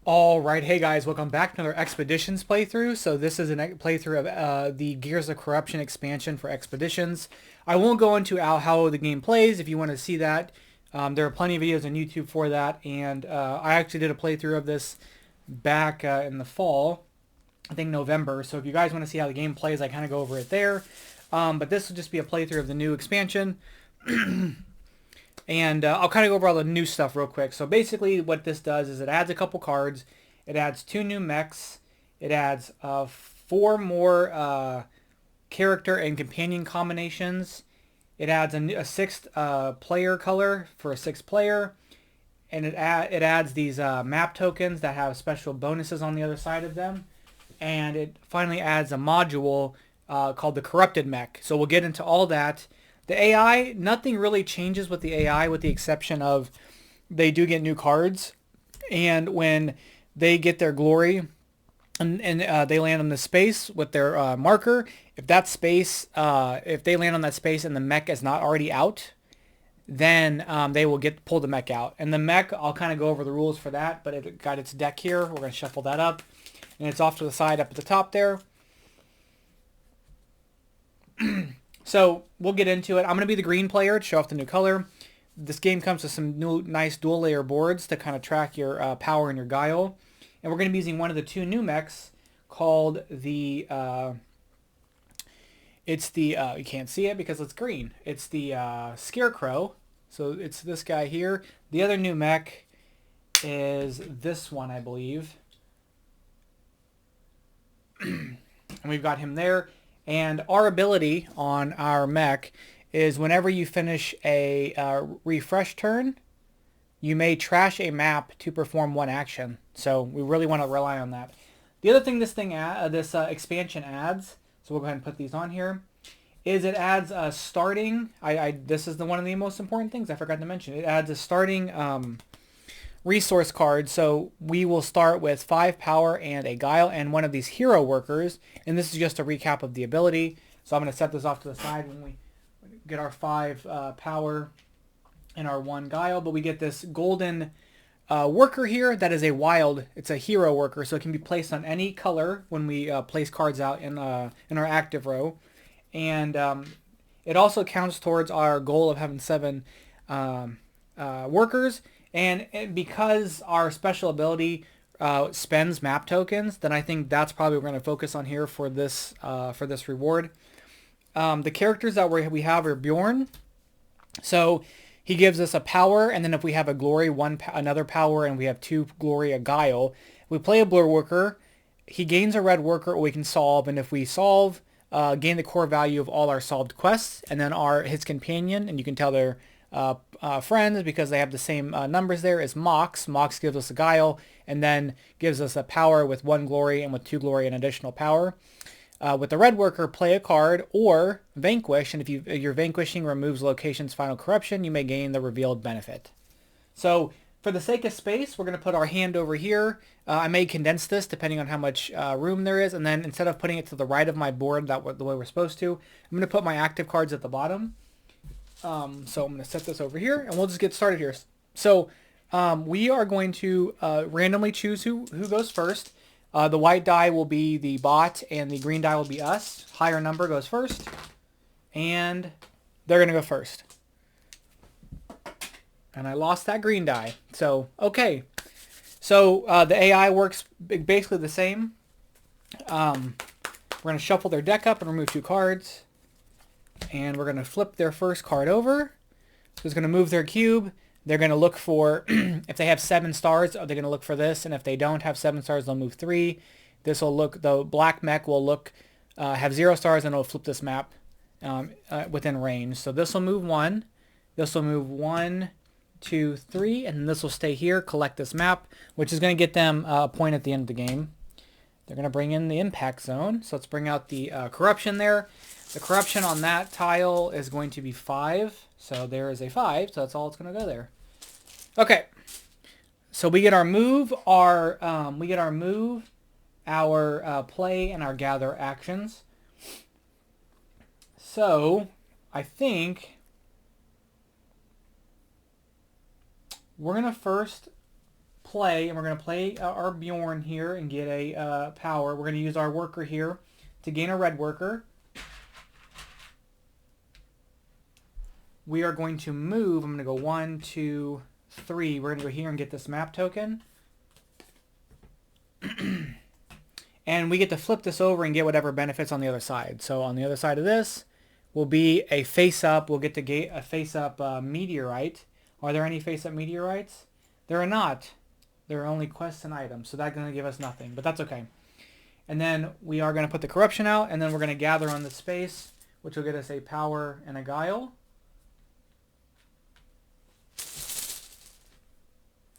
All right, hey guys, welcome back to another Expeditions playthrough. So this is a playthrough of the Gears of Corruption expansion for Expeditions. I won't go into how the game plays. If you want to see that, there are plenty of videos on YouTube for that. And I actually did a playthrough of this back in the fall, I think November. So if you guys want to see how the game plays, I kind of go over it there. But this will just be a playthrough of the new expansion. And I'll kind of go over all the new stuff real quick. So basically what this does is it adds a couple cards. It adds 2 new mechs. It adds 4 more character and companion combinations. It adds a sixth player color for a sixth player. And it adds these map tokens that have special bonuses on the other side of them. And it finally adds a module called the Corrupted Mech. So we'll get into all that. The AI, nothing really changes with the AI with the exception of they do get new cards. And when they get their glory and they land on the space with their marker, if that space, if they land on that space and the mech is not already out, then they will pull the mech out. And the mech, I'll kind of go over the rules for that, but it got its deck here. We're going to shuffle that up. And it's off to the side up at the top there. So we'll get into it. I'm going to be the green player to show off the new color. This game comes with some new nice dual layer boards to kind of track your power and your guile. And we're going to be using one of the 2 new mechs called the... it's the... you can't see it because it's green. It's the Scarecrow. So it's this guy here. The other new mech is this one, I believe. And we've got him there. And our ability on our mech is whenever you finish a refresh turn, you may trash a map to perform one action. So we really want to rely on that. The other thing this expansion adds, so we'll go ahead and put these on here, is it adds a starting. This is one of the most important things I forgot to mention. It adds a starting resource card. So we will start with 5 power and a guile and one of these hero workers. And this is just a recap of the ability. So I'm going to set this off to the side when we get our 5 power and our 1 guile. But we get this golden worker here that is a wild. It's a hero worker, so it can be placed on any color when we place cards out in our active row. And it also counts towards our goal of having 7 workers. And because our special ability spends map tokens, then I think that's probably what we're going to focus on here for this reward. The characters that we have are Bjorn. So he gives us a power, and then if we have a glory, another power, and we have 2 glory, a guile. We play a blue worker. He gains a red worker, or we can solve, and if we solve, gain the core value of all our solved quests, and then his companion, and you can tell they're friends because they have the same numbers there, is Mox. Mox gives us a guile and then gives us a power with 1 glory and with 2 glory and additional power. With the red worker, play a card or vanquish, and if your vanquishing removes location's final corruption, you may gain the revealed benefit. So for the sake of space, we're going to put our hand over here. I may condense this depending on how much room there is, and then instead of putting it to the right of my board the way we're supposed to, I'm going to put my active cards at the bottom. So I'm going to set this over here, and we'll just get started here. So we are going to randomly choose who goes first. The white die will be the bot, and the green die will be us. Higher number goes first, and they're going to go first. And I lost that green die. So, okay. So the AI works basically the same. We're going to shuffle their deck up and remove 2 cards. And we're going to flip their first card over. So it's going to move their cube. They're going to look for, if they have 7 stars, they're going to look for this. And if they don't have 7 stars, they'll move 3. This will look, the black mech will have 0 stars, and it'll flip this map within range. So this will move 1. This will move 1, 2, 3. And this will stay here, collect this map, which is going to get them a point at the end of the game. They're going to bring in the impact zone. So let's bring out the corruption there. The corruption on that tile is going to be 5. So there is a 5. So that's all it's going to go there. Okay. So we get our move, our play, and our gather actions. So I think we're going to first play, and we're going to play our Bjorn here and get a power. We're going to use our worker here to gain a red worker. We are going to move. I'm going to go 1, 2, 3. We're going to go here and get this map token. And we get to flip this over and get whatever benefits on the other side. So on the other side of this will be a face-up. We'll get to get a face-up meteorite. Are there any face-up meteorites? There are not. There are only quests and items. So that's going to give us nothing. But that's okay. And then we are going to put the corruption out. And then we're going to gather on the space, which will get us a power and a guile.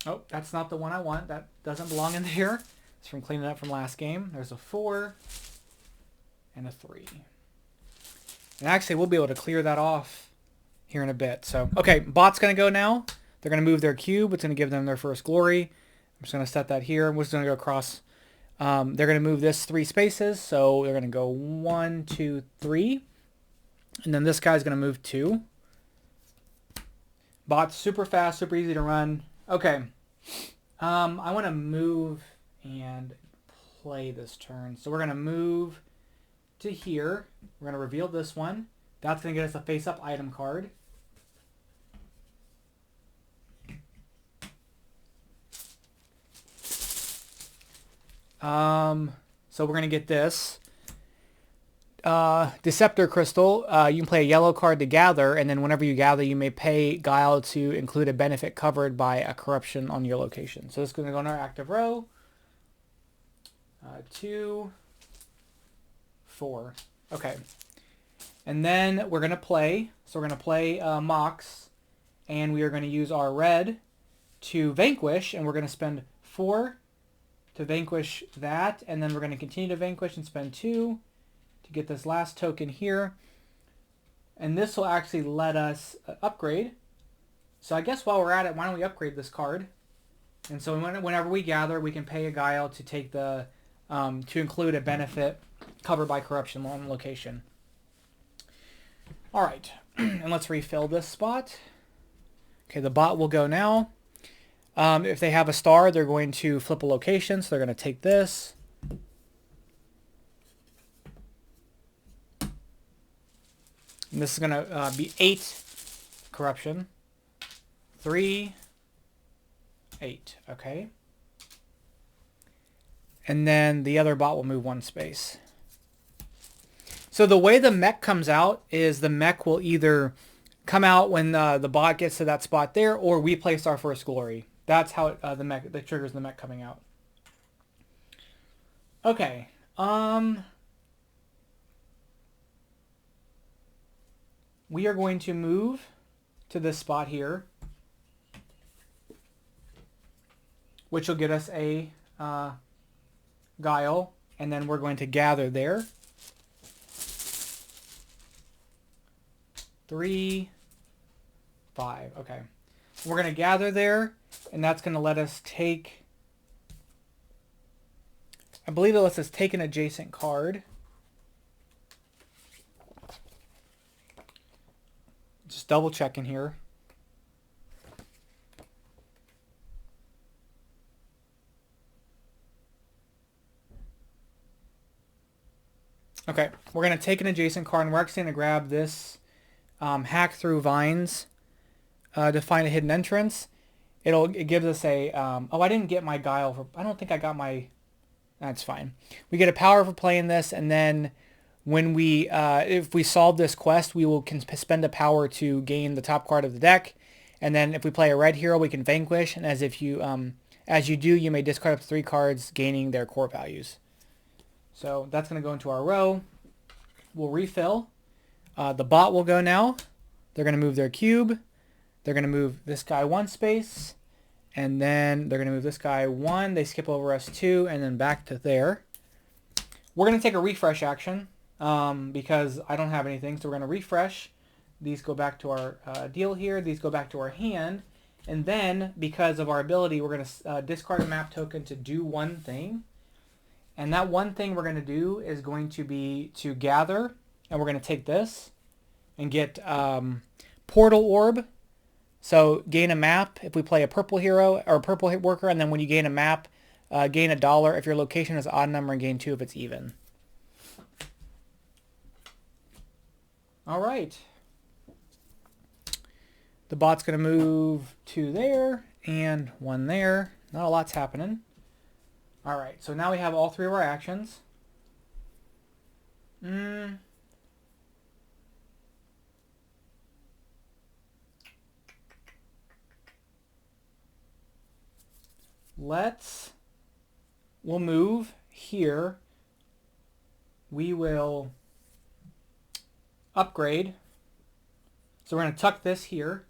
Oh, that's not the one I want. That doesn't belong in here. It's from cleaning up from last game. There's a 4 and a 3. And actually, we'll be able to clear that off here in a bit. So, okay, bot's going to go now. They're going to move their cube. It's going to give them their first glory. I'm just going to set that here. We're just going to go across. They're going to move this 3 spaces. So they're going to go 1, 2, 3. And then this guy's going to move 2. Bot's super fast, super easy to run. Okay. I want to move and play this turn. So we're going to move to here. We're going to reveal this one. That's going to get us a face-up item card. So we're going to get this. Deceptor Crystal. You can play a yellow card to gather, and then whenever you gather, you may pay Guile to include a benefit covered by a corruption on your location. So this is going to go in our active row. 2, 4. Okay. And then we're going to play. So we're going to play Mox, and we are going to use our red to vanquish, and we're going to spend 4 to vanquish that, and then we're going to continue to vanquish and spend 2 to get this last token here. And this will actually let us upgrade. So I guess while we're at it, why don't we upgrade this card? And so whenever we gather, we can pay a Guile to take the to include a benefit covered by corruption on location. All right, and let's refill this spot. Okay, the bot will go now. If they have a star, they're going to flip a location, so they're going to take this. And this is going to be 8 corruption. 3, 8, okay. And then the other bot will move 1 space. So the way the mech comes out is the mech will either come out when the bot gets to that spot there, or we place our first glory. That's how the mech that triggers the mech coming out. Okay. We are going to move to this spot here, which will get us a Guile, and then we're going to gather there. 3, 5. Okay. We're going to gather there, and that's going to let us take, I believe it lets us take an adjacent card. Just double checking here. Okay, we're going to take an adjacent card, and we're actually going to grab this Hack Through Vines to find a hidden entrance. It gives us a, oh, I didn't get my Guile for, I don't think I got my, that's fine. We get a power for playing this, and then when we, if we solve this quest, we will spend a power to gain the top card of the deck, and then if we play a red hero, we can vanquish, and as you do, you may discard up to 3 cards, gaining their core values. So that's going to go into our row. We'll refill. The bot will go now. They're going to move their cube. They're going to move this guy 1 space. And then they're going to move this guy 1. They skip over us 2 and then back to there. We're going to take a refresh action because I don't have anything. So we're going to refresh. These go back to our deal here. These go back to our hand. And then because of our ability, we're going to discard a map token to do one thing. And that one thing we're going to do is going to be to gather, and we're going to take this and get Portal Orb. So gain a map if we play a purple hero or a purple hit worker, and then when you gain a map, gain $1 if your location is odd number, and gain 2 if it's even. All right. The bot's going to move 2 there and 1 there. Not a lot's happening. All right, so now we have all 3 of our actions. We'll move here. We will upgrade. So we're going to tuck this here.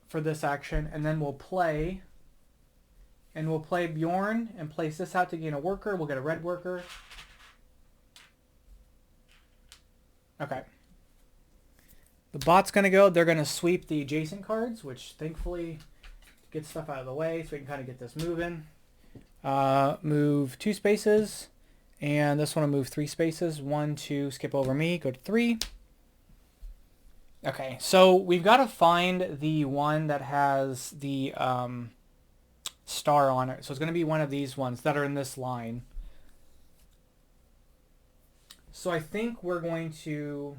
For this action, and then we'll play. And we'll play Bjorn and place this out to gain a worker. We'll get a red worker. Okay. The bot's going to go. They're going to sweep the adjacent cards, which thankfully gets stuff out of the way so we can kind of get this moving. Move 2 spaces. And this one will move 3 spaces. 1, 2, skip over me, go to 3. Okay, so we've got to find the one that has the star on it. So it's going to be one of these ones that are in this line. So I think we're going to...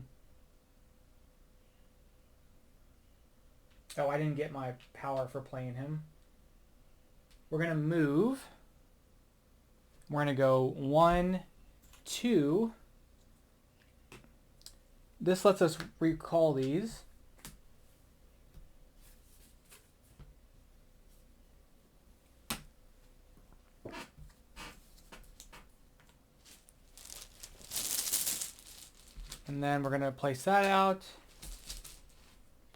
Oh, I didn't get my power for playing him. We're going to move. We're going to go 1, 2. This lets us recall these. And then we're going to place that out.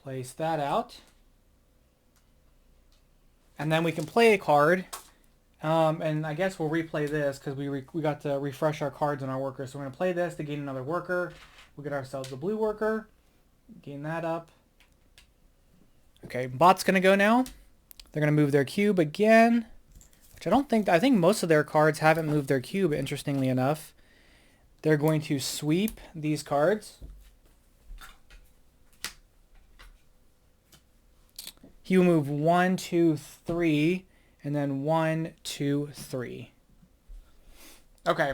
Place that out. And then we can play a card. And I guess we'll replay this because we got to refresh our cards on our workers. So we're going to play this to gain another worker. We'll get ourselves a blue worker. Gain that up. Okay, bot's going to go now. They're going to move their cube again. Which I think most of their cards haven't moved their cube, interestingly enough. They're going to sweep these cards. He will move 1, 2, 3, and then 1, 2, 3. Okay.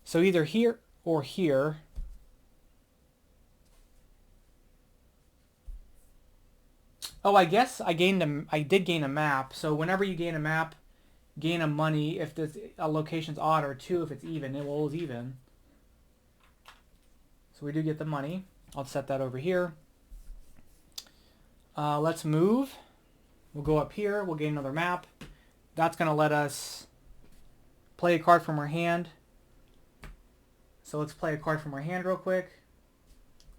So either here or here. Oh, I guess I did gain a map. So whenever you gain a map, gain a money if a location's odd, or 2 if it's even. It will is even. So we do get the money. I'll set that over here. Let's move. We'll go up here. We'll gain another map. That's going to let us play a card from our hand. So let's play a card from our hand real quick.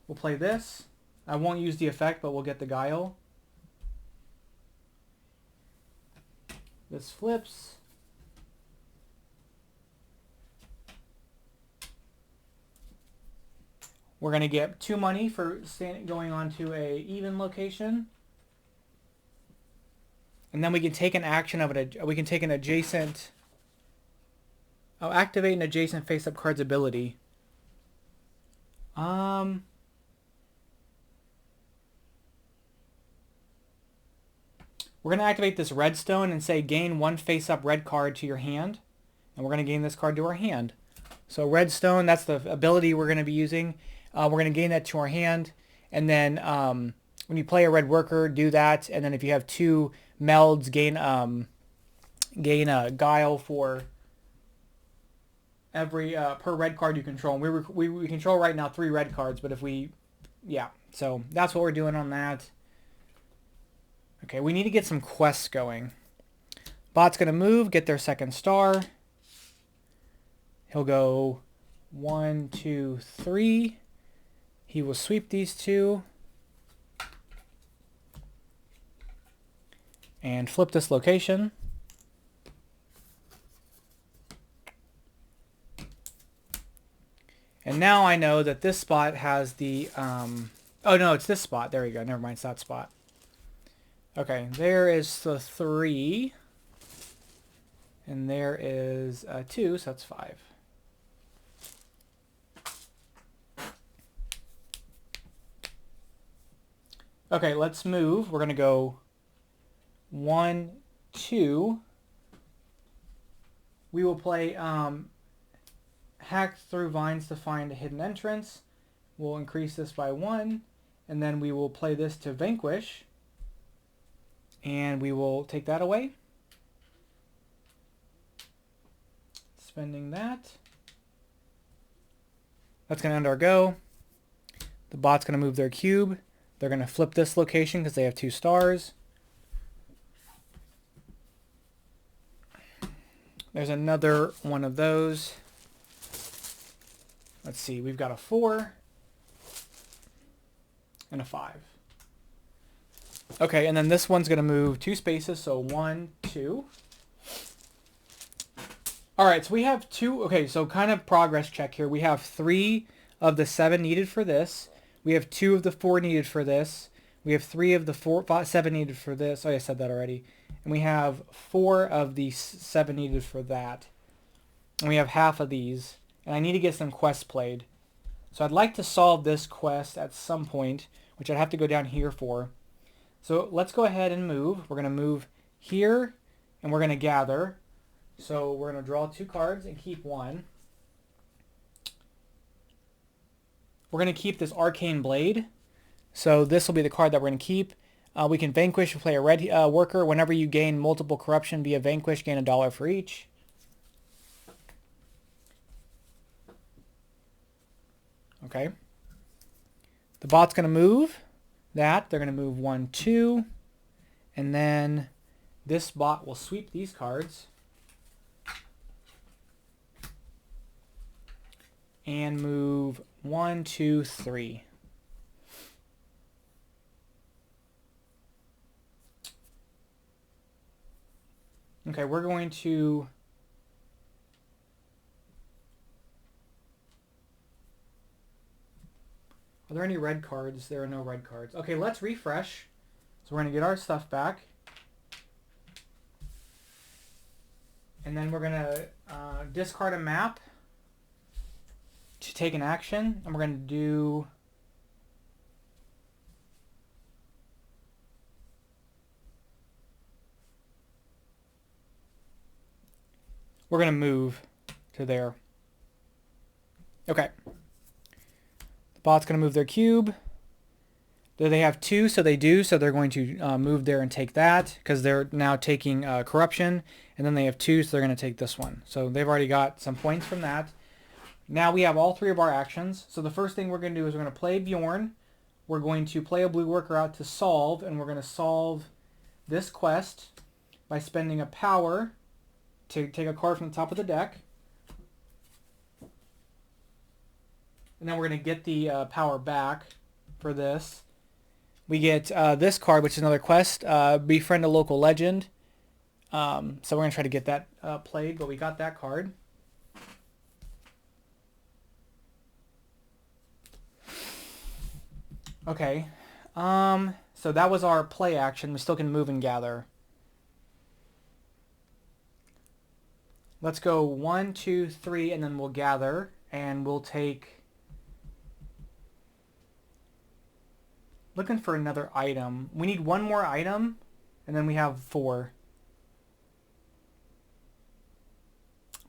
We'll play this. I won't use the effect, but we'll get the Guile. This flips. We're going to get 2 money for going on to a even location. And then we can take an action of it. We can take an adjacent... Oh, activate an adjacent face-up card's ability. We're going to activate this redstone and say gain 1 face-up red card to your hand. And we're going to gain this card to our hand. So redstone, that's the ability we're going to be using. We're going to gain that to our hand. And then when you play a red worker, do that. And then if you have 2 melds, gain a Guile for every per red card you control. And we control right now 3 red cards, but if we... Yeah, so that's what we're doing on that. Okay, we need to get some quests going. Bot's going to move, get their second star. He'll go 1, 2, 3. He will sweep these 2. And flip this location. And now I know that this spot has the... oh no, it's this spot. There we go. Never mind, it's that spot. Okay, there is the 3. And there is 2, so that's 5. Okay, let's move. We're going to go 1, 2. We will play hack through vines to find a hidden entrance. We'll increase this by 1, and then we will play this to vanquish, and we will take that away. Spending that. That's going to end our go. The bot's going to move their cube. They're going to flip this location because they have 2 stars. There's another one of those. Let's see, we've got a 4 and a 5. Okay, and then this one's going to move 2 spaces, so 1, 2. All right, so we have 2. Okay, so kind of progress check here. We have 3 of the 7 needed for this. We have 2 of the 4 needed for this. We have 3 of the 7 needed for this. Oh, I said that already. And we have 4 of the 7 needed for that. And we have half of these. And I need to get some quests played. So I'd like to solve this quest at some point, which I'd have to go down here for. So let's go ahead and move. We're going to move here, and we're going to gather. So we're going to draw 2 cards and keep 1. We're going to keep this Arcane Blade. So this will be the card that we're going to keep. We can vanquish and play a red worker. Whenever you gain multiple corruption via vanquish, gain $1 for each. Okay. The bot's going to move that. They're going to move 1, 2. And then this bot will sweep these cards. And move 1, 2, 3. Okay, we're going to... Are there any red cards? There are no red cards. Okay, let's refresh. So we're going to get our stuff back. And then we're going to discard a map to take an action. And we're going to do... We're going to move to there. Okay. The bot's going to move their cube. Do they have 2? So they do. So they're going to move there and take that because they're now taking corruption. And then they have 2, so they're going to take this one. So they've already got some points from that. Now we have all 3 of our actions. So the first thing we're going to do is we're going to play Bjorn. We're going to play a blue worker out to solve. And we're going to solve this quest by spending a power to take a card from the top of the deck. And then we're going to get the power back for this. We get this card, which is another quest, befriend a local legend. So we're going to try to get that played, but we got that card. Okay. So that was our play action. We still can move and gather. Let's go 1, 2, 3, and then we'll gather, and we'll take... Looking for another item. We need 1 more item, and then we have 4.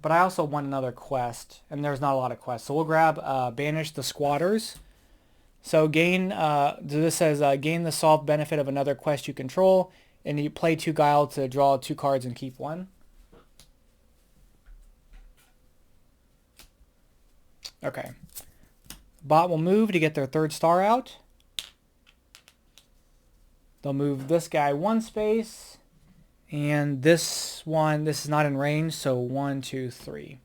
But I also want another quest, and there's not a lot of quests. So we'll grab Banish the Squatters. So gain, this says gain the solved benefit of another quest you control, and you play 2 Guile to draw 2 cards and keep 1. Okay. Bot will move to get their 3rd star out. They'll move this guy 1 space. And this one, this is not in range, so 1, 2, 3.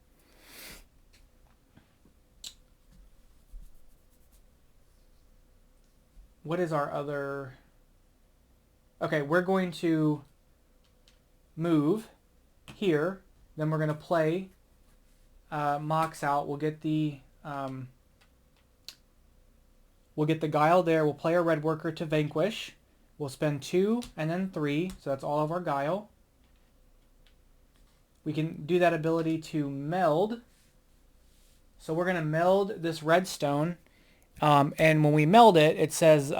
What is our other... Okay, we're going to move here. Then we're going to play Mox out. We'll get the Guile there. We'll play a red worker to vanquish. We'll spend 2 and then 3, so that's all of our Guile. We can do that ability to meld. So we're going to meld this redstone. And when we meld it, it says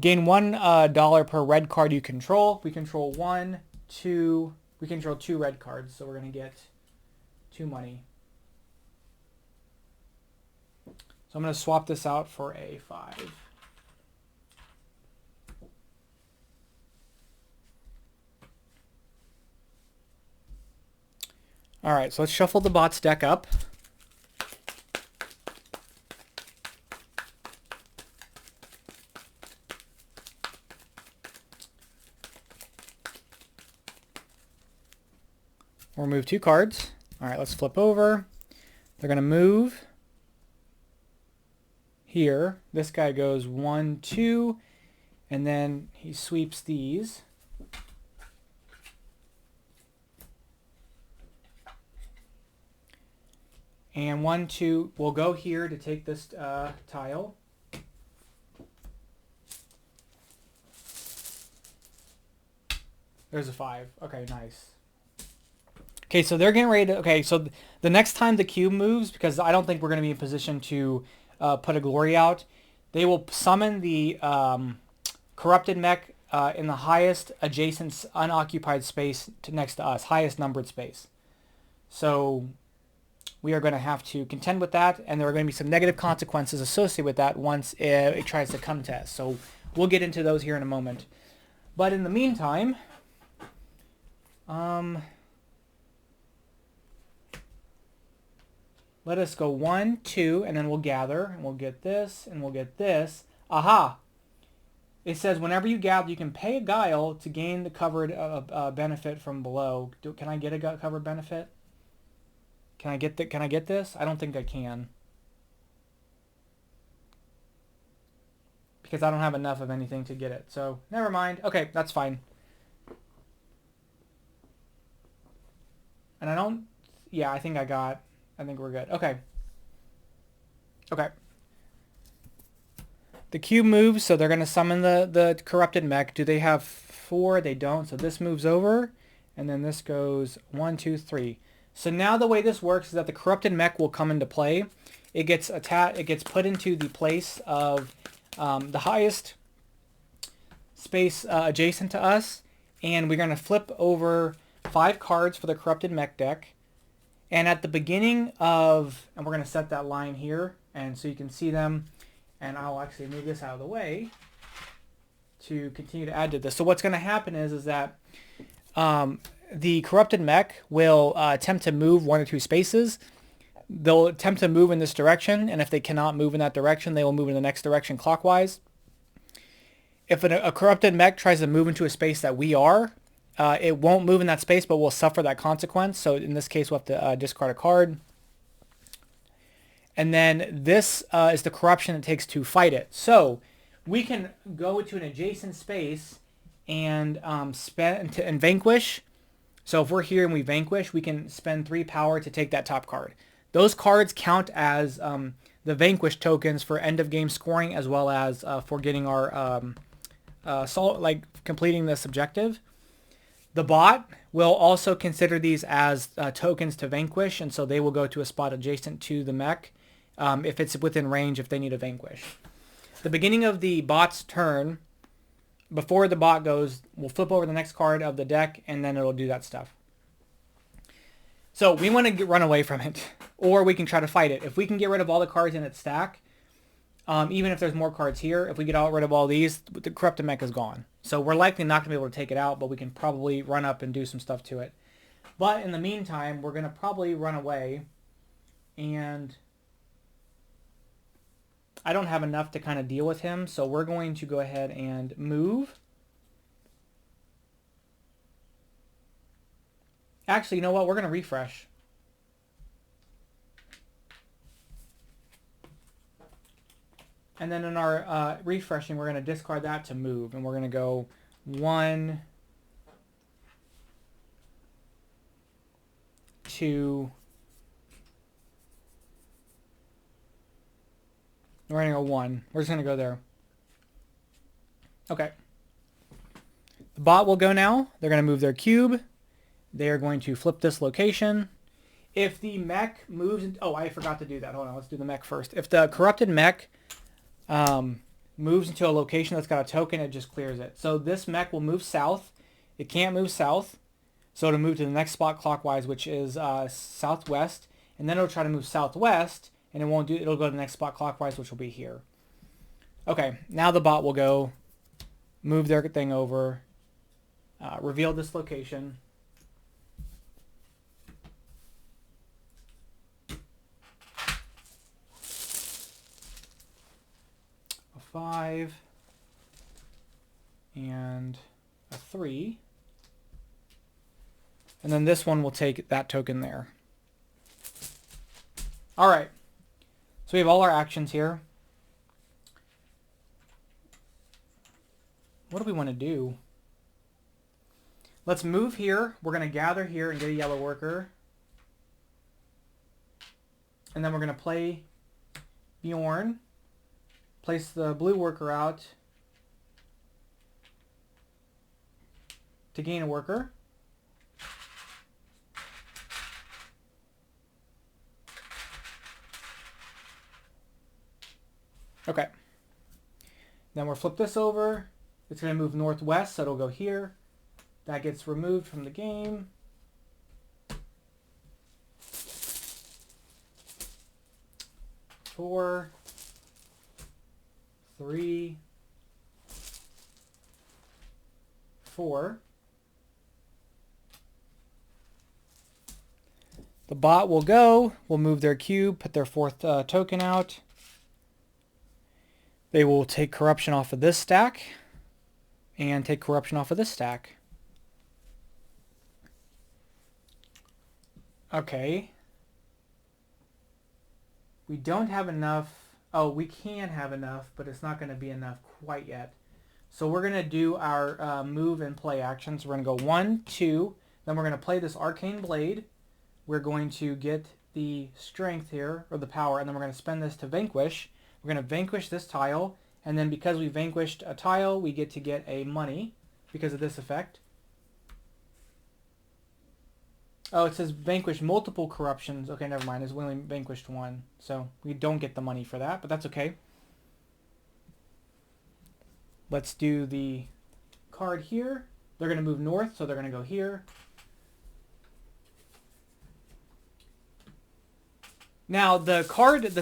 Gain $1 per red card you control. We control one, two. We control 2 red cards, so we're gonna get 2 money. So I'm gonna swap this out for a 5. All right, so let's shuffle the bot's deck up. We'll remove 2 cards. All right, let's flip over. They're going to move here. This guy goes 1, 2, and then he sweeps these. And 1, 2 will go here to take this tile. There's a 5. Okay, nice. Okay, so they're getting ready to... Okay, so the next time the cube moves, because I don't think we're going to be in position to put a glory out, they will summon the corrupted mech in the highest adjacent unoccupied space next to us, highest numbered space. So we are going to have to contend with that, and there are going to be some negative consequences associated with that once it tries to come to us. So we'll get into those here in a moment. But in the meantime... let us go 1, 2, and then we'll gather, and we'll get this, and we'll get this. Aha! It says whenever you gather, you can pay a guile to gain the covered benefit from below. Can I get a covered benefit? Can I get this? I don't think I can. Because I don't have enough of anything to get it. So, never mind. Okay, that's fine. And I don't... Yeah, I think we're good. Okay. Okay. The cube moves, so they're going to summon the corrupted mech. Do they have 4? They don't. So this moves over, and then this goes 1, 2, 3. So now the way this works is that the corrupted mech will come into play. It gets put into the place of the highest space adjacent to us, and we're going to flip over 5 cards for the corrupted mech deck. And at the beginning of, and we're going to set that line here, and so you can see them, and I'll actually move this out of the way to continue to add to this. So what's going to happen is that the corrupted mech will attempt to move 1 or 2 spaces. They'll attempt to move in this direction, and if they cannot move in that direction, they will move in the next direction clockwise. If a corrupted mech tries to move into a space that we are, it won't move in that space, but will suffer that consequence. So in this case, we'll have to discard a card. And then this is the corruption it takes to fight it. So we can go to an adjacent space and and vanquish. So if we're here and we vanquish, we can spend 3 power to take that top card. Those cards count as the vanquish tokens for end of game scoring, as well as for getting our completing this objective. The bot will also consider these as tokens to vanquish, and so they will go to a spot adjacent to the mech if it's within range if they need a vanquish. The beginning of the bot's turn, before the bot goes, we'll flip over the next card of the deck, and then it'll do that stuff. So we want to run away from it, or we can try to fight it. If we can get rid of all the cards in its stack, even if there's more cards here, if we get rid of all these, the corrupted mech is gone. So we're likely not going to be able to take it out, but we can probably run up and do some stuff to it. But in the meantime, we're going to probably run away, and I don't have enough to kind of deal with him, so we're going to go ahead and move. Actually, you know what? We're going to refresh. And then in our refreshing, we're going to discard that to move. And we're going to go 1, 2. We're going to go 1. We're just going to go there. Okay. The bot will go now. They're going to move their cube. They are going to flip this location. If the mech moves... Oh, I forgot to do that. Hold on. Let's do the mech first. If the corrupted mech... moves into a location that's got a token, it just clears it. So this mech will move south. It can't move south, so it'll move to the next spot clockwise, which is southwest, and then it'll try to move southwest, and it won't do. It'll go to the next spot clockwise, which will be here. Okay, now the bot will go move their thing over, reveal this location. A 5 and a 3. And then this one will take that token there. All right. So we have all our actions here. What do we want to do? Let's move here. We're going to gather here and get a yellow worker. And then we're going to play Bjorn. Place the blue worker out to gain a worker. Okay. Then we'll flip this over. It's going to move northwest, so it'll go here. That gets removed from the game. Four, 3, 4. The bot will go. We'll move their cube, put their fourth token out. They will take corruption off of this stack and take corruption off of this stack. Okay. We don't have enough. Oh, we can have enough, but it's not going to be enough quite yet. So we're going to do our move and play actions. We're going to go 1, 2. Then we're going to play this Arcane Blade. We're going to get the strength here, or the power, and then we're going to spend this to vanquish. We're going to vanquish this tile, and then because we vanquished a tile, we get to get a money because of this effect. Oh, it says vanquish multiple corruptions. Okay, never mind. It's only vanquished one, so we don't get the money for that, but that's okay. Let's do the card here. They're going to move north, so they're going to go here. Now, the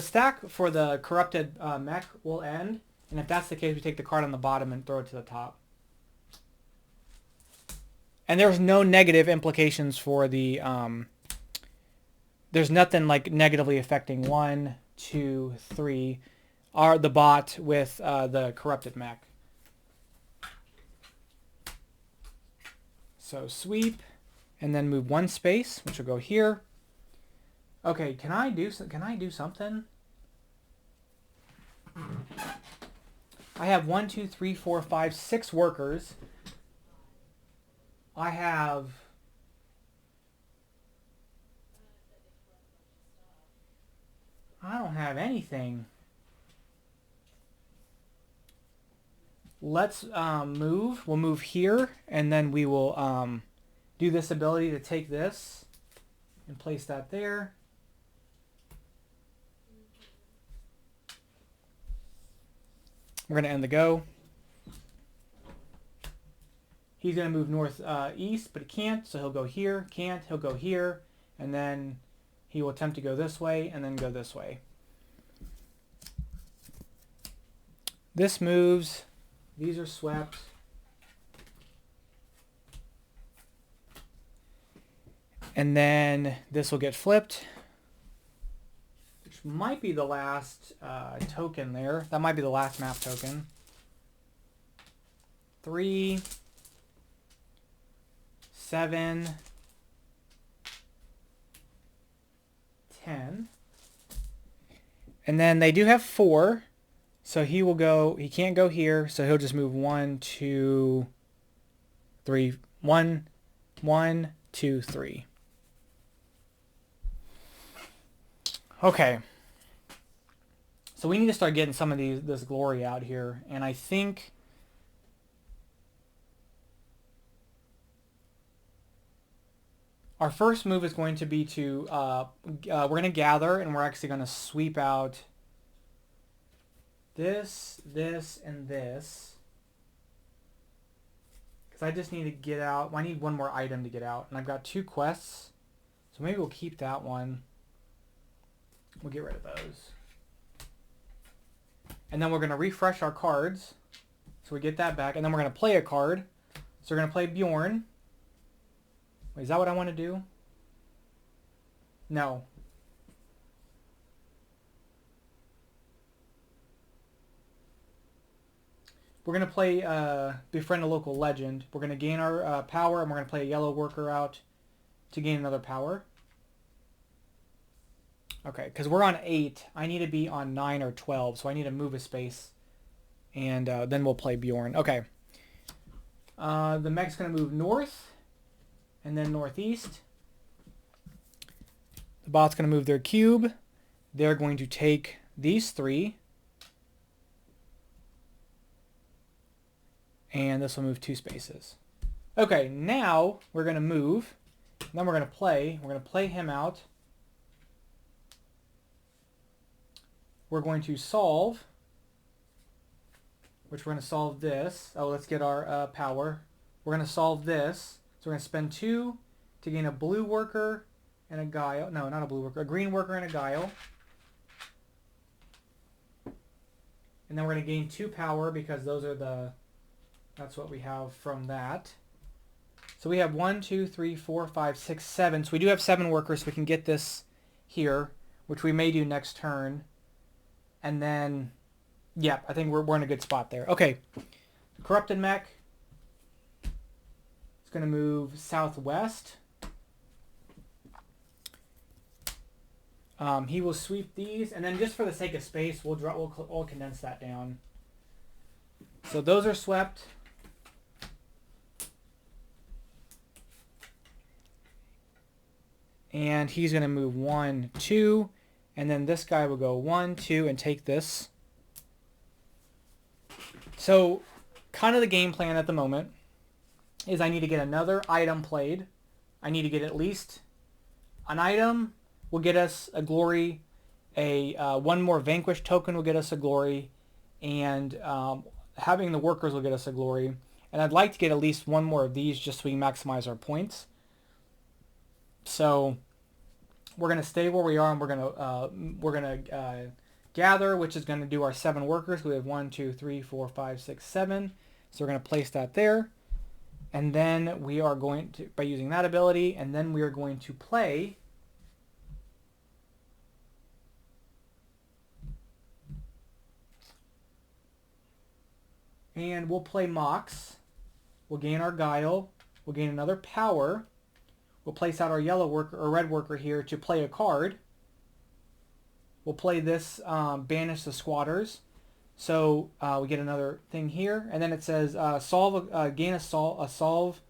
stack for the corrupted mech will end, and if that's the case, we take the card on the bottom and throw it to the top. And there's no negative implications for the, there's nothing like negatively affecting 1, 2, 3, the bot with the corrupted mech. So sweep, and then move 1 space, which will go here. Okay, can I do something? I have 1, 2, 3, 4, 5, 6 workers. I don't have anything. Let's move. We'll move here, and then we will do this ability to take this and place that there. We're going to end the go. He's going to move north east, but he can't, so he'll go here. Can't, he'll go here, and then he will attempt to go this way and then go this way. This moves. These are swept. And then this will get flipped, which might be the last token there. That might be the last map token. 3, 7, 10. And then they do have 4. So he will go, he can't go here, so he'll just move 1, 2, 3, 1, 1, 2, 3. Okay. So we need to start getting some of this glory out here, and I think our first move is going to be to, we're going to gather, and we're actually going to sweep out this, and this. Because I just need to get out. Well, I need one more item to get out. And I've got 2 quests. So maybe we'll keep that one. We'll get rid of those. And then we're going to refresh our cards. So we get that back. And then we're going to play a card. So we're going to play Bjorn. Wait, is that what I want to do? No. We're going to play Befriend a Local Legend. We're going to gain our power, and we're going to play a yellow worker out to gain another power. Okay, because we're on 8. I need to be on 9 or 12, so I need to move a space. And then we'll play Bjorn. Okay. The mech's going to move north, and then northeast. The bot's going to move their cube. They're going to take these 3. And this will move 2 spaces. Okay, now we're going to move. And then we're going to play. We're going to play him out. We're going to solve. Which we're going to solve this. Oh, let's get our power. We're going to solve this. So we're going to spend 2 to gain a blue worker and a guile. No, not a blue worker. A green worker and a guile. And then we're going to gain 2 power because those are the... That's what we have from that. So we have 1, 2, 3, 4, 5, 6, 7. So we do have 7 workers. So we can get this here, which we may do next turn. And then, yeah, I think we're in a good spot there. Okay, Corrupted Mech. It's going to move southwest. He will sweep these, and then just for the sake of space, we'll condense that down. So those are swept. And he's going to move 1, 2, and then this guy will go 1, 2, and take this. So kind of the game plan at the moment is I need to get another item played. I need to get at least an item will get us a glory. One more vanquish token will get us a glory. And having the workers will get us a glory. And I'd like to get at least one more of these just so we maximize our points. So we're going to stay where we are, and we're going to gather, which is going to do our 7 workers. We have 1, 2, 3, 4, 5, 6, 7. So we're going to place that there. And then we are going to, by using that ability, and then we are going to play and we'll play Mox. We'll gain our guile. We'll gain another power. We'll place out our yellow worker or red worker here to play a card. We'll play this Banish the Squatters. So we get another thing here. And then it says gain a solve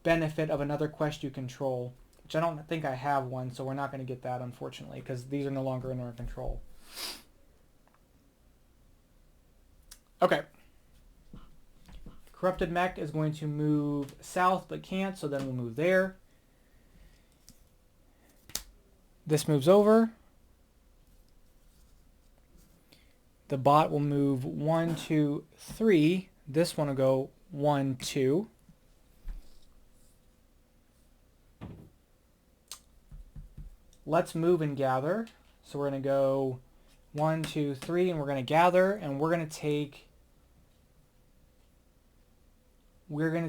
benefit of another quest you control. Which I don't think I have one, so we're not going to get that, unfortunately, because these are no longer in our control. Okay. Corrupted Mech is going to move south but can't, so then we'll move there. This moves over. The bot will move 1, 2, 3. This one will go 1, 2. Let's move and gather. So we're going to go 1, 2, 3, and we're going to gather, and we're going to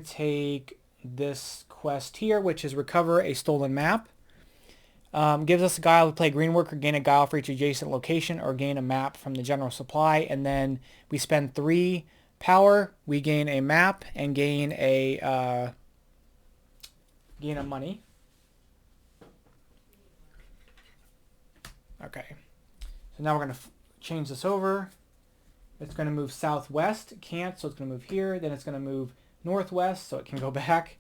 take this quest here, which is recover a stolen map. Gives us a guile to play green worker, gain a guile for each adjacent location, or gain a map from the general supply. And then we spend 3 power. We gain a map and gain a money. Okay. So now we're going to change this over. It's going to move southwest. It can't, so it's going to move here. Then it's going to move northwest, so it can go back.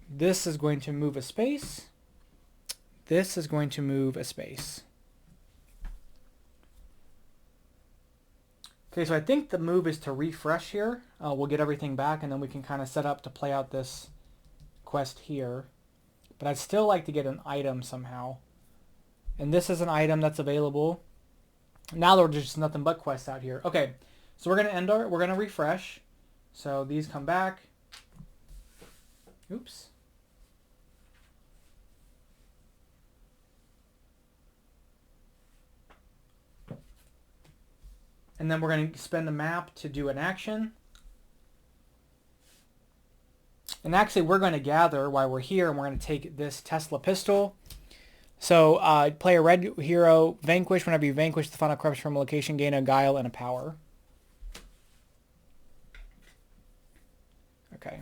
This is going to move a space. This is going to move a space. Okay, so I think the move is to refresh here. We'll get everything back, and then we can kind of set up to play out this quest here. But I'd still like to get an item somehow. And this is an item that's available. Now there's just nothing but quests out here. Okay, so we're gonna refresh. So these come back. Oops. And then we're going to spend the map to do an action. And actually, we're going to gather while we're here, and we're going to take this Tesla pistol. So play a red hero, vanquish. Whenever you vanquish the final corruption from a location, gain a guile and a power. Okay.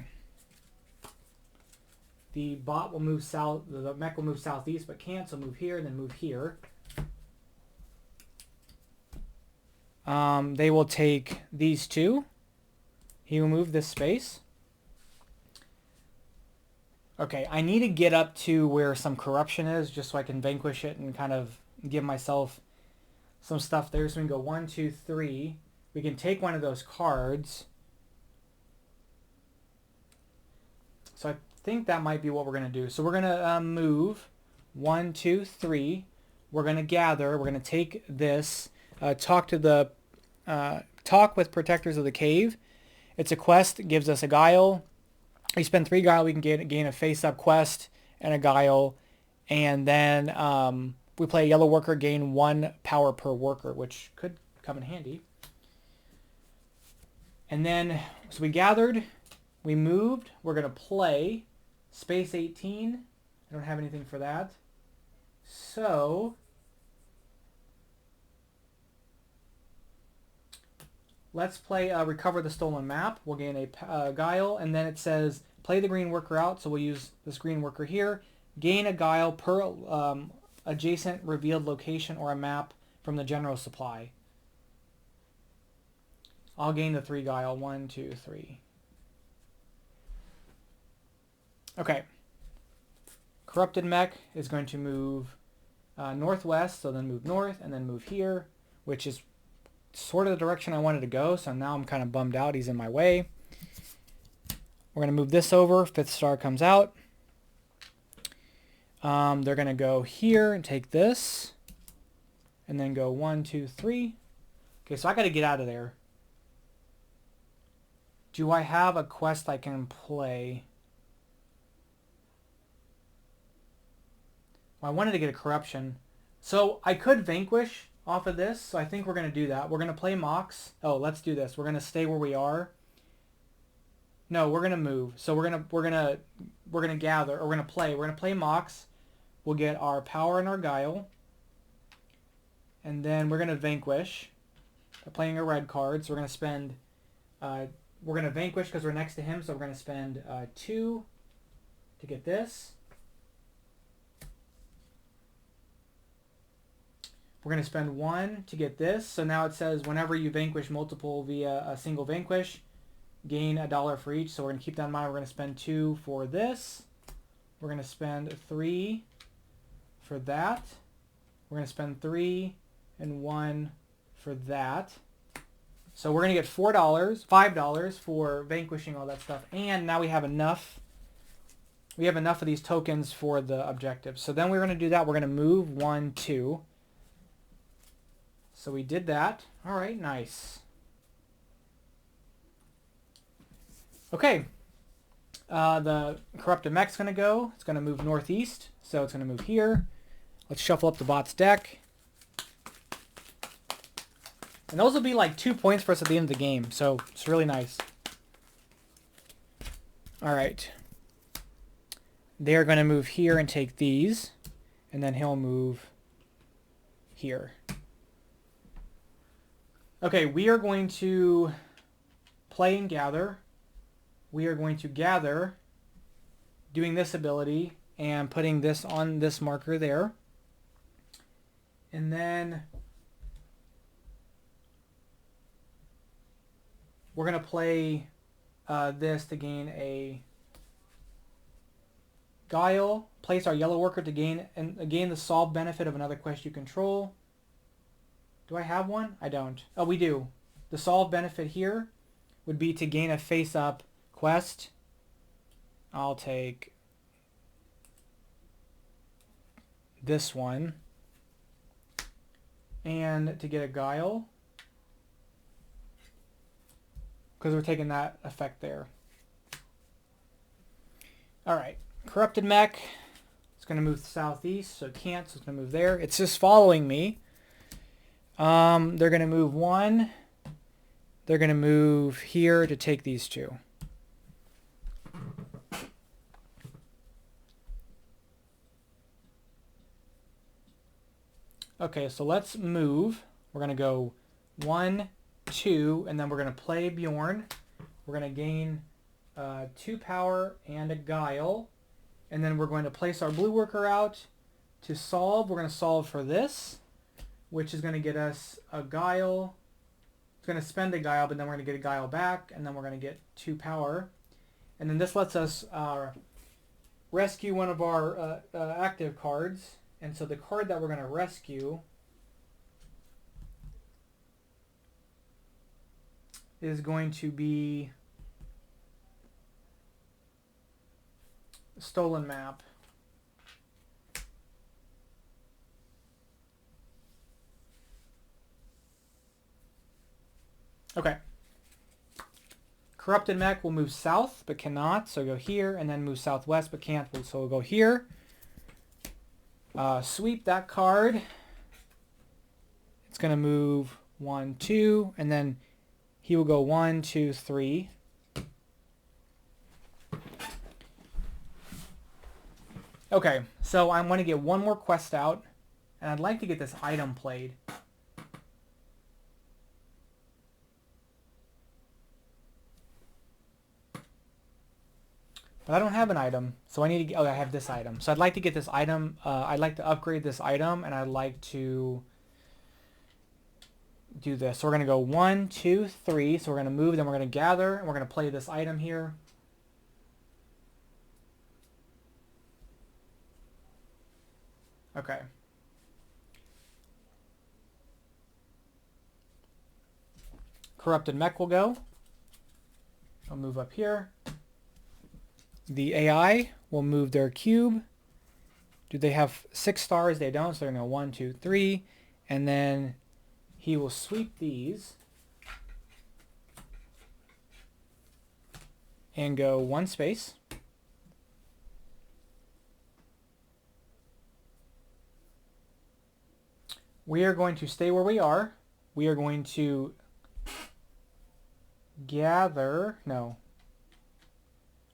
The bot will move south, the mech will move southeast, but can't, so move here and then move here. They will take these two. He will move this space. Okay, I need to get up to where some corruption is just so I can vanquish it and kind of give myself some stuff there. So we can go 1, 2, 3. We can take one of those cards. So I think that might be what we're going to do. So we're going to move 1, 2, 3. We're going to gather. We're going to take this. Talk with Protectors of the Cave. It's a quest. It gives us a guile. We spend 3 guile. We can gain a face-up quest and a guile. And then we play a yellow worker, gain 1 power per worker, which could come in handy. And then, so we gathered. We moved. We're going to play Space 18. I don't have anything for that. So let's play Recover the Stolen Map. We'll gain a guile, and then it says play the green worker out, so we'll use this green worker here. Gain a guile per adjacent revealed location or a map from the general supply. I'll gain the 3 guile. 1, 2, 3. Okay. Corrupted Mech is going to move northwest, so then move north, and then move here, which is sort of the direction I wanted to go, so now I'm kind of bummed out he's in my way. We're going to move this over. 5th star comes out. They're going to go here and take this, and then go 1, 2, 3. Okay, so I got to get out of there. Do I have a quest I can play? Well, I wanted to get a corruption. So I could vanquish off of this, so I think we're going to do that. We're going to play Mox. Oh, let's do this. We're going to stay where we are. No, we're going to move. So we're going to gather, or we're going to play. We're going to play Mox. We'll get our power and our guile. And then we're going to vanquish by playing a red card. So we're going to spend we're going to vanquish because we're next to him, so we're going to spend 2 to get this. We're going to spend 1 to get this. So now it says whenever you vanquish multiple via a single vanquish, gain $1 for each. So we're going to keep that in mind. We're going to spend 2 for this. We're going to spend 3 for that. We're going to spend 3 and 1 for that. So we're going to get $5 for vanquishing all that stuff. And now we have enough. We have enough of these tokens for the objective. So then we're going to do that. We're going to move 1, 2. So we did that. All right, nice. Okay. The Corrupted Mech's going to go. It's going to move northeast. So it's going to move here. Let's shuffle up the bot's deck. And those will be like 2 points for us at the end of the game. So it's really nice. All right. They're going to move here and take these. And then he'll move here. Okay, we are going to play and gather. We are going to gather doing this ability and putting this on this marker there. And then we're going to play this to gain a guile. Place our yellow worker to gain the solve benefit of another quest you control. Do I have one? I don't. Oh, we do. The solve benefit here would be to gain a face-up quest. I'll take this one. and to get a Guile, because we're taking that effect there. All right, Corrupted Mech. It's going to move southeast, so it can't, so it's going to move there. It's just following me. They're going to move one. They're going to move here to take these two. Okay, so let's move. We're going to go 1, 2, and then we're going to play Bjorn. We're going to gain 2 power and a Guile. And then we're going to place our blue worker out to solve. We're going to solve for this, which is going to get us a Guile. It's going to spend a Guile, but then we're going to get a Guile back, and then we're going to get 2 power. And then this lets us rescue one of our active cards. And so the card that we're going to rescue is going to be Stolen Map. Okay. Corrupted Mech will move south, but cannot, so go here, and then move southwest, but can't, so we'll go here. Sweep that card. It's going to move 1, 2, and then he will go 1, 2, 3. Okay, so I want to get one more quest out, and I'd like to get this item played. But I don't have an item, so I need to get, oh, I have this item. So I'd like to get this item, I'd like to upgrade this item, and I'd like to do this. So we're going to go 1, 2, 3, so we're going to move, then we're going to gather, and we're going to play this item here. Okay. Corrupted Mech will go. I'll move up here. The AI will move their cube. Do they have 6 stars? They don't, so they're going to go 1, 2, 3. And then he will sweep these and go 1 space. We are going to stay where we are. We are going to gather, no.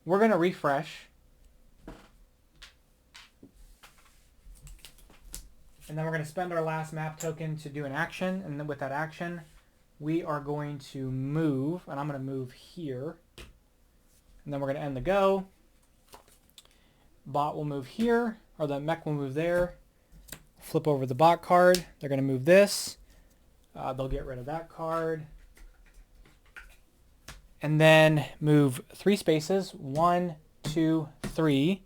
We're going to refresh. And then we're going to spend our last map token to do an action. And then with that action, we are going to move. And I'm going to move here. And then we're going to end the go. Bot will move here. Or the mech will move there. Flip over the bot card. They're going to move this. They'll get rid of that card. And then move 3 spaces. 1, 2, 3.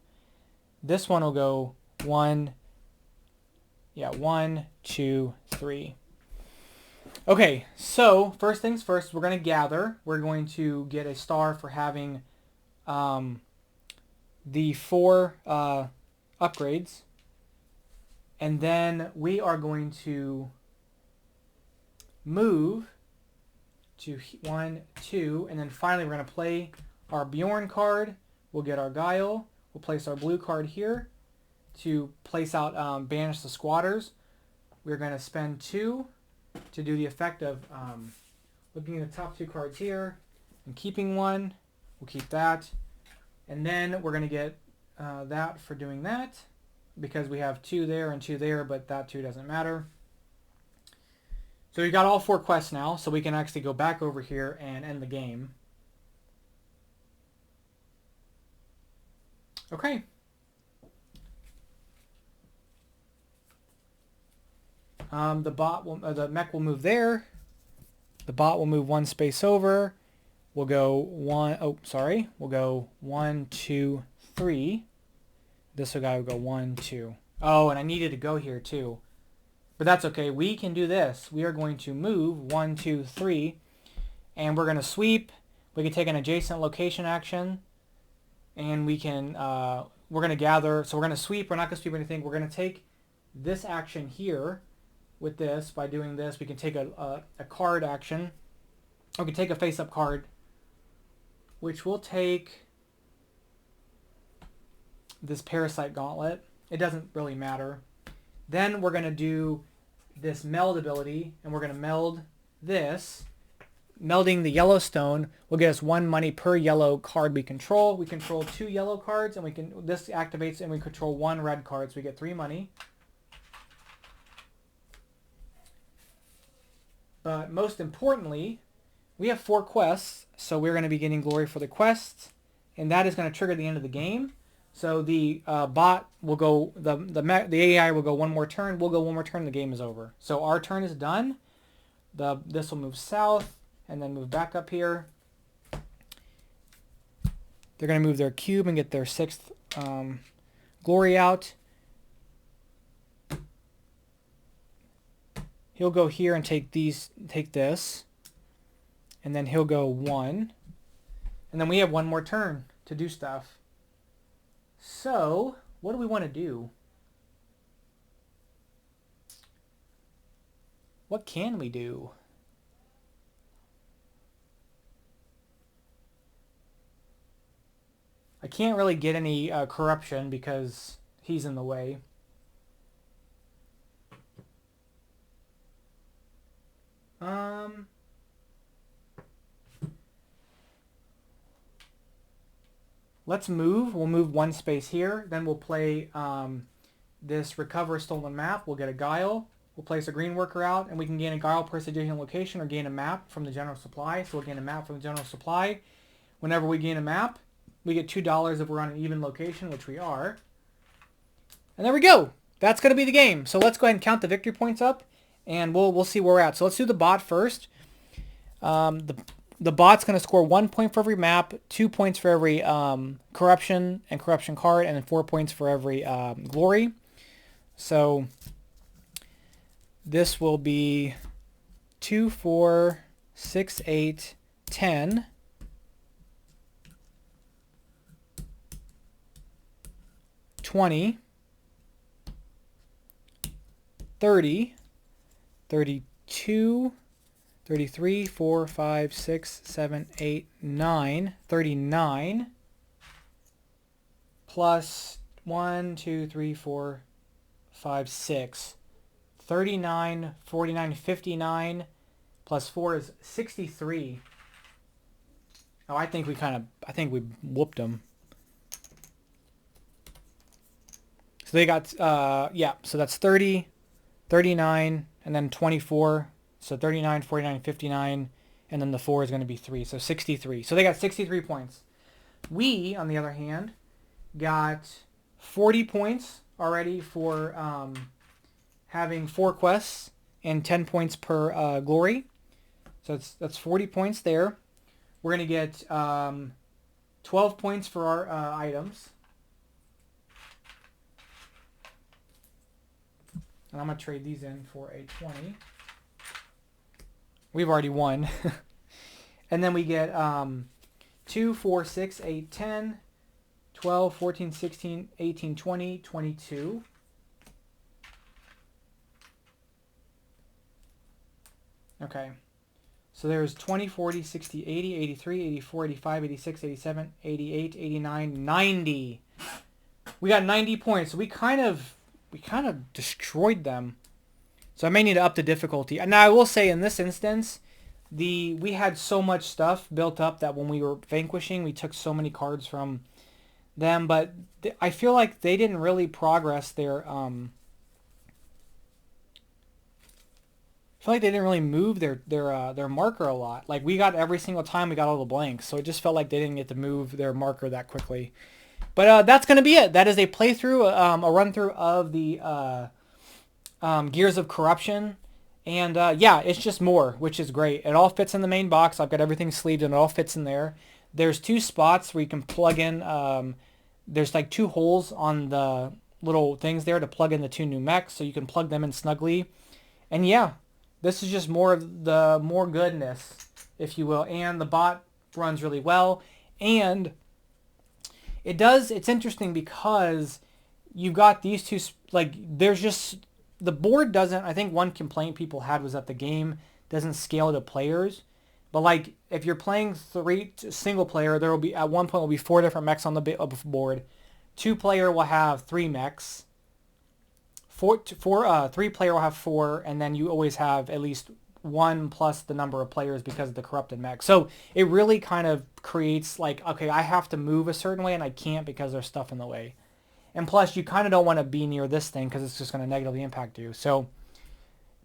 This one will go 1, 2, 3. Okay, so first things first, we're going to gather. We're going to get a star for having the 4 upgrades. And then we are going to move to 1, 2, and then finally we're going to play our Bjorn card. We'll get our Guile. We'll place our blue card here to place out Banish the Squatters. We're going to spend 2 to do the effect of looking at the top 2 cards here and keeping 1. We'll keep that. And then we're going to get that for doing that because we have 2 there and 2 there, but that 2 doesn't matter. So we got all 4 quests now, so we can actually go back over here and end the game. Okay. The mech will move there. The bot will move 1 space over. We'll go 1. Oh, sorry. We'll go 1, 2, 3. This guy will go 1, 2. Oh, and I needed to go here too. But that's okay. We can do this. We are going to move 1, 2, 3, and we're going to sweep. We can take an adjacent location action, and we can. We're going to gather. So we're going to sweep. We're not going to sweep anything. We're going to take this action here, with this. By doing this, we can take a card action. Or we can take a face-up card, which will take this Parasite Gauntlet. It doesn't really matter. Then we're going to do this meld ability, and we're going to meld this. Melding the Yellowstone will get us 1 money per yellow card we control. We control 2 yellow cards, and this activates, and we control 1 red card, so we get 3 money. But most importantly, we have 4 quests, so we're going to be getting glory for the quests, and that is going to trigger the end of the game. So the bot will go, the AI will go 1 more turn, we'll go 1 more turn, the game is over. So our turn is done. This will move south, and then move back up here. They're going to move their cube and get their 6th glory out. He'll go here and take this. And then he'll go 1. And then we have 1 more turn to do stuff. So, what do we want to do? What can we do? I can't really get any corruption because he's in the way. Let's move. We'll move 1 space here. Then we'll play this Recover Stolen Map. We'll get a Guile. We'll place a green worker out, and we can gain a Guile per suggestion location or gain a map from the general supply. So we'll gain a map from the general supply. Whenever we gain a map, we get $2 if we're on an even location, which we are. And there we go. That's going to be the game. So let's go ahead and count the victory points up, and we'll see where we're at. So let's do the bot first. The bot's going to score 1 point for every map, 2 points for every corruption and corruption card, and then 4 points for every glory. So this will be 2, 4, 6, 8, 10. 20, 30, 32, 33, 4, 5, 6, 7, 8, 9, 39, plus 1, 2, 3, 4, 5, 6, 39, 49, 59, plus 4 is 63. Oh, I think we whooped them. So they got, yeah, so that's 30, 39, and then 24. So 39, 49, 59, and then the 4 is going to be 3. So 63. So they got 63 points. We, on the other hand, got 40 points already for having 4 quests and 10 points per glory. So that's 40 points there. We're going to get 12 points for our items. And I'm going to trade these in for a 20. We've already won. And then we get 2, 4, 6, 8, 10, 12, 14, 16, 18, 20, 22. Okay. So there's 20, 40, 60, 80, 83, 84, 85, 86, 87, 88, 89, 90. We got 90 points. So we kind of destroyed them. So I may need to up the difficulty. And now I will say in this instance, we had so much stuff built up that when we were vanquishing, we took so many cards from them. But I feel like they didn't really progress their... I feel like they didn't really move their marker a lot. Like we got every single time we got all the blanks. So it just felt like they didn't get to move their marker that quickly. But that's going to be it. That is a playthrough, a run-through of the Gears of Corruption. And yeah, it's just more, which is great. It all fits in the main box. I've got everything sleeved and it all fits in there. There's 2 spots where you can plug in. There's like 2 holes on the little things there to plug in the 2 new mechs. So you can plug them in snugly. And yeah, this is just more goodness, if you will. And the bot runs really well. And it's interesting because you've got these 2, like, there's just the board doesn't, I think one complaint people had was that the game doesn't scale to players. But like if you're playing single player, there will be at one point will be 4 different mechs on the board. 2-player will have 3 mechs. 3-player will have 4, and then you always have at least 1 plus the number of players because of the corrupted mech. So it really kind of creates like, okay, I have to move a certain way and I can't because there's stuff in the way. And plus, you kind of don't want to be near this thing because it's just going to negatively impact you. So,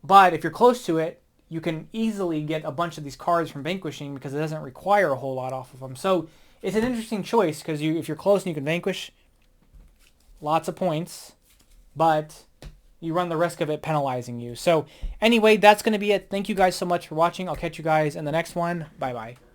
but if you're close to it, you can easily get a bunch of these cards from Vanquishing because it doesn't require a whole lot off of them. So it's an interesting choice because if you're close and you can Vanquish, lots of points, but you run the risk of it penalizing you. So anyway, that's going to be it. Thank you guys so much for watching. I'll catch you guys in the next one. Bye-bye.